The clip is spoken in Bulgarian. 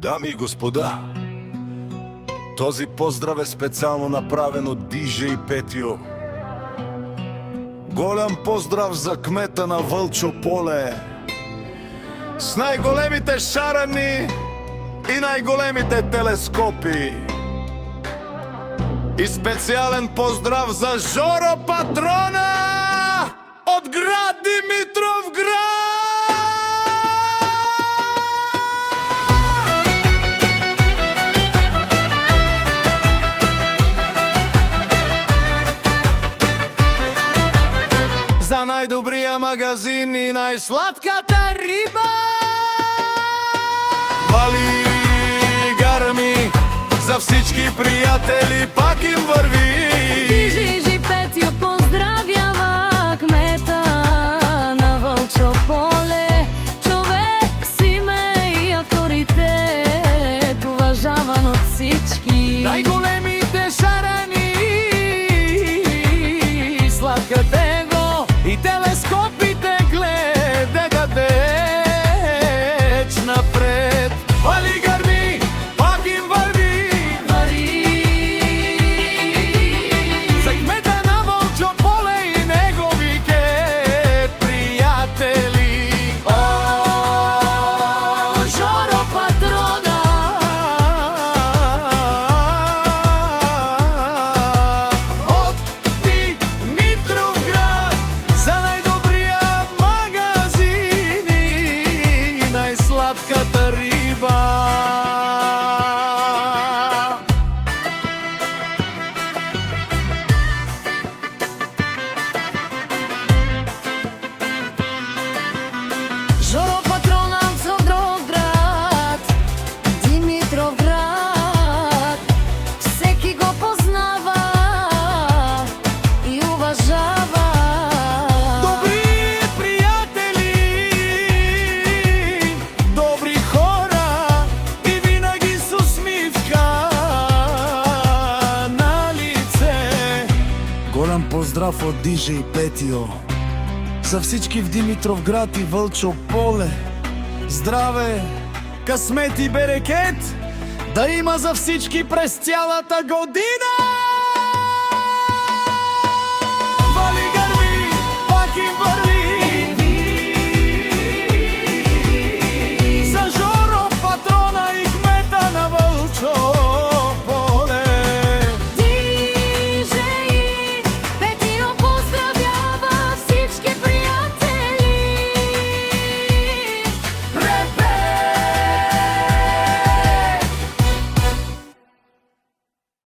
Дами и господа, този поздрав е специално направен от DJ Петио. Голям поздрав за кмета на Вълчо поле, с най-големите шарани и най-големите телескопи. И специален поздрав за Жоро Патрона от град Димитровград! За най-добрия магазин и най-сладката риба. Вали гарми, за всички приятели пак им върви. DJ Петио поздравява кмета на Вълчо поле. Човек с име и авторитет, уважаван от всички. Най-големите шарани, сладката и телескопите гледаха далеч напред. Вали гърми, пак им върви. За кмета на Вълчо поле и неговите приятели. О, Жоро Патрона, от Димитровград, за най-добрия магазин и най-сладката риба. Жоро Патрона в град Димитровград. Всеки го познава и уважава. Добри приятели, добри хора и винаги с усмивка на лице. Голям поздрав от DJ Петио за всички в Димитровград и Вълчо поле. Здраве, късмет и берекет да има за всички през цялата година!